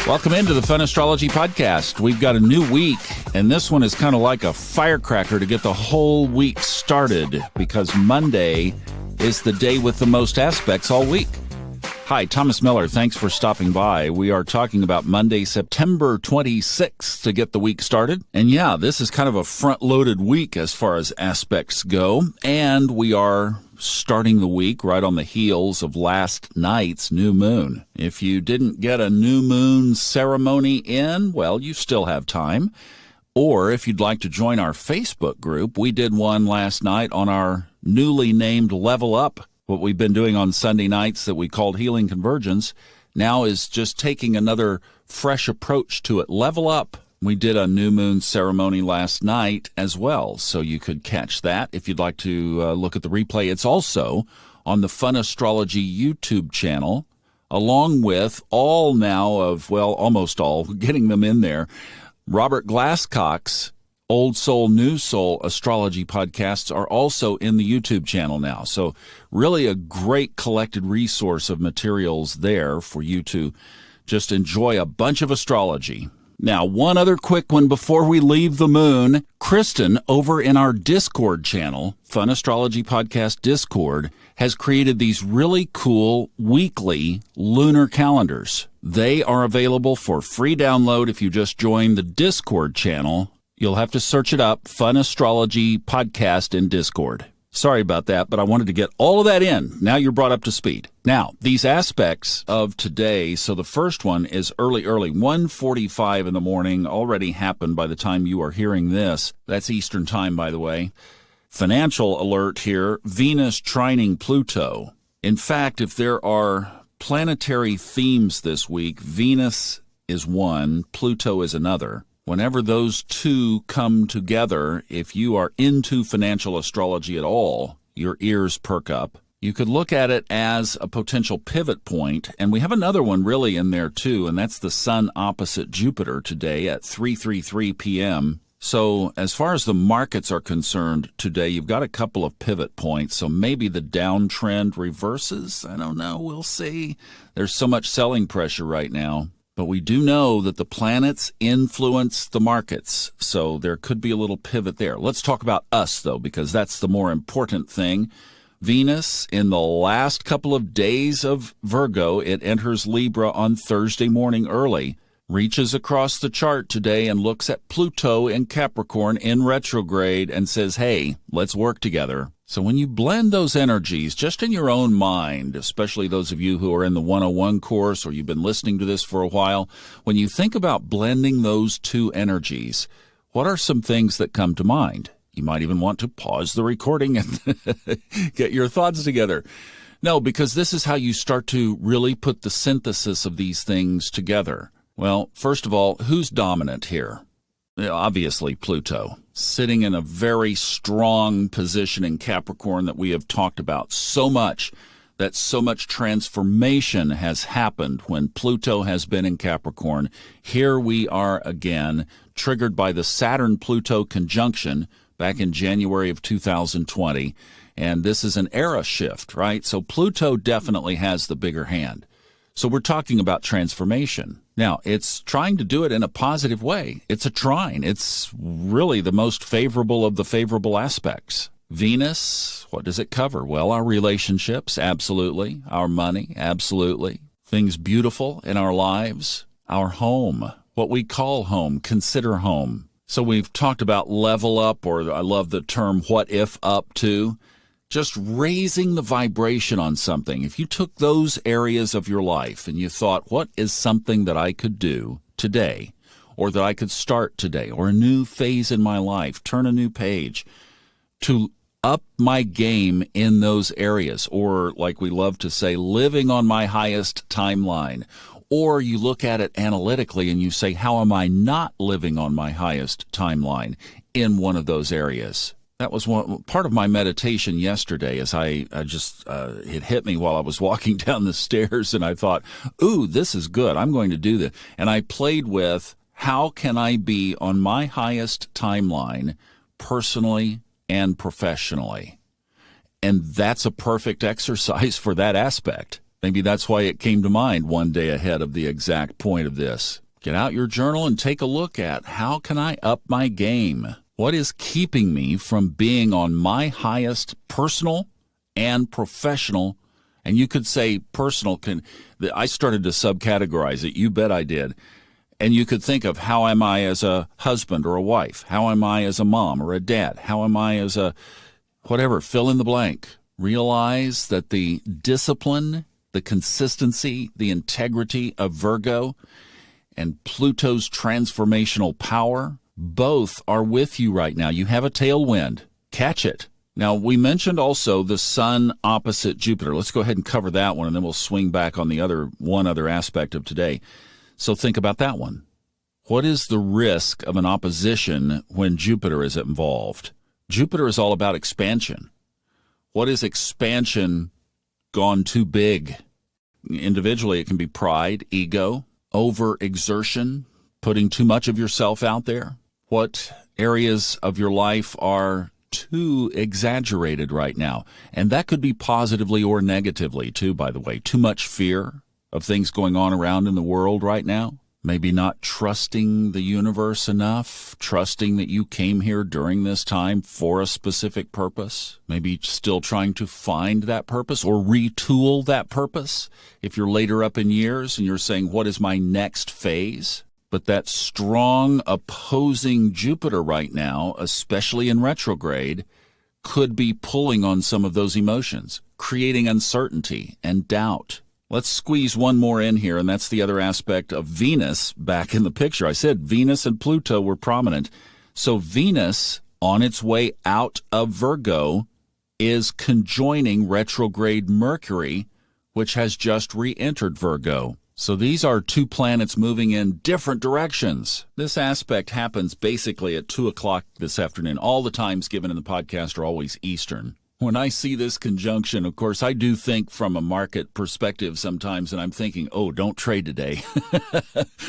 Welcome into the Fun Astrology Podcast. We've got a new week, and this one is kind of like a firecracker to get the whole week started because Monday is the day with the most aspects all week. Hi, Thomas Miller. Thanks for stopping by. We are talking about Monday, September 26th to get the week started. And yeah, this is kind of a front-loaded week as far as aspects go. And we are starting the week right on the heels of last night's new moon. If you didn't get a new moon ceremony in, well, you still have time. Or if you'd like to join our Facebook group, we did one last night on our newly named Level Up. What we've been doing on Sunday nights that we called Healing Convergence now is just taking another fresh approach to it. Level Up. We did a new moon ceremony last night as well, so you could catch that if you'd like to look at the replay. It's also on the Fun Astrology YouTube channel, along with all now of, well, almost all, getting them in there, Robert Glasscock's Old Soul, New Soul Astrology podcasts are also in the YouTube channel now. So really a great collected resource of materials there for you to just enjoy a bunch of astrology. Now, one other quick one before we leave the moon. Kristen over in our Discord channel, Fun Astrology Podcast Discord, has created these really cool weekly lunar calendars. They are available for free download if you just join the Discord channel. You'll have to search it up, Fun Astrology Podcast in Discord. Sorry about that, but I wanted to get all of that in. Now you're brought up to speed. Now, these aspects of today, so the first one is early, 1:45 in the morning, already happened by the time you are hearing this. That's Eastern time, by the way. Financial alert here, Venus trining Pluto. In fact, if there are planetary themes this week, Venus is one, Pluto is another. Whenever those two come together, if you are into financial astrology at all, your ears perk up. You could look at it as a potential pivot point, and we have another one really in there too, and that's the Sun opposite Jupiter today at 3:33 p.m. So as far as the markets are concerned today, you've got a couple of pivot points, so maybe the downtrend reverses. I don't know. We'll see. There's so much selling pressure right now. But we do know that the planets influence the markets, so there could be a little pivot there. Let's talk about us, though, because that's the more important thing. Venus, in the last couple of days of Virgo, it enters Libra on Thursday morning early, reaches across the chart today and looks at Pluto in Capricorn in retrograde and says, hey, let's work together. So when you blend those energies just in your own mind, especially those of you who are in the 101 course or you've been listening to this for a while, when you think about blending those two energies, what are some things that come to mind? You might even want to pause the recording and get your thoughts together. No, because this is how you start to really put the synthesis of these things together. Well, first of all, who's dominant here? Obviously, Pluto, sitting in a very strong position in Capricorn that we have talked about so much, that so much transformation has happened when Pluto has been in Capricorn. Here we are again, triggered by the Saturn-Pluto conjunction back in January of 2020, and this is an era shift, right? So Pluto definitely has the bigger hand. So we're talking about transformation. Now, it's trying to do it in a positive way. It's a trine. It's really the most favorable of the favorable aspects. Venus, what does it cover? Well, our relationships, absolutely. Our money, absolutely. Things beautiful in our lives. Our home, what we call home, consider home. So we've talked about level up, or I love the term what if up to. Just raising the vibration on something. If you took those areas of your life and you thought, what is something that I could do today, or that I could start today, or a new phase in my life, turn a new page, to up my game in those areas, or like we love to say, living on my highest timeline. Or you look at it analytically and you say, how am I not living on my highest timeline in one of those areas? That was one part of my meditation yesterday, as it hit me while I was walking down the stairs, and I thought, ooh, this is good. I'm going to do this. And I played with, how can I be on my highest timeline personally and professionally? And that's a perfect exercise for that aspect. Maybe that's why it came to mind one day ahead of the exact point of this. Get out your journal and take a look at how can I up my game? What is keeping me from being on my highest personal and professional? And you could say personal I started to subcategorize it. You bet I did. And you could think of how am I as a husband or a wife? How am I as a mom or a dad? How am I as a whatever, fill in the blank. Realize that the discipline, the consistency, the integrity of Virgo and Pluto's transformational power, both are with you right now. You have a tailwind. Catch it. Now, we mentioned also the sun opposite Jupiter. Let's go ahead and cover that one, and then we'll swing back on the one other aspect of today. So think about that one. What is the risk of an opposition when Jupiter is involved? Jupiter is all about expansion. What is expansion gone too big? Individually, it can be pride, ego, overexertion, putting too much of yourself out there. What areas of your life are too exaggerated right now? And that could be positively or negatively, too, by the way. Too much fear of things going on around in the world right now. Maybe not trusting the universe enough, trusting that you came here during this time for a specific purpose. Maybe still trying to find that purpose or retool that purpose. If you're later up in years and you're saying, what is my next phase? But that strong opposing Jupiter right now, especially in retrograde, could be pulling on some of those emotions, creating uncertainty and doubt. Let's squeeze one more in here, and that's the other aspect of Venus back in the picture. I said Venus and Pluto were prominent. So Venus, on its way out of Virgo, is conjoining retrograde Mercury, which has just re-entered Virgo. So these are two planets moving in different directions. This aspect happens basically at 2 o'clock this afternoon. All the times given in the podcast are always Eastern. When I see this conjunction, of course, I do think from a market perspective sometimes, and I'm thinking, oh, don't trade today.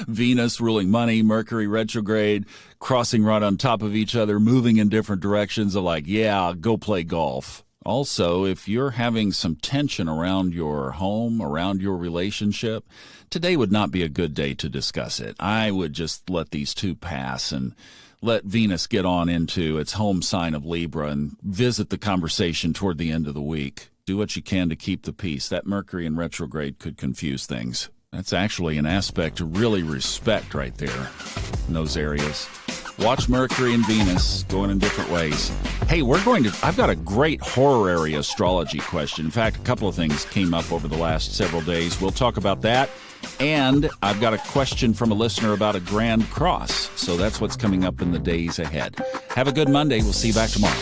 Venus ruling money, Mercury retrograde, crossing right on top of each other, moving in different directions. I'm like, yeah, go play golf. Also, if you're having some tension around your home, around your relationship, today would not be a good day to discuss it. I would just let these two pass and let Venus get on into its home sign of Libra and visit the conversation toward the end of the week. Do what you can to keep the peace. That Mercury in retrograde could confuse things. That's actually an aspect to really respect right there in those areas. Watch Mercury and Venus going in different ways. Hey, I've got a great horror area astrology question. In fact, a couple of things came up over the last several days. We'll talk about that. And I've got a question from a listener about a Grand Cross. So that's what's coming up in the days ahead. Have a good Monday. We'll see you back tomorrow.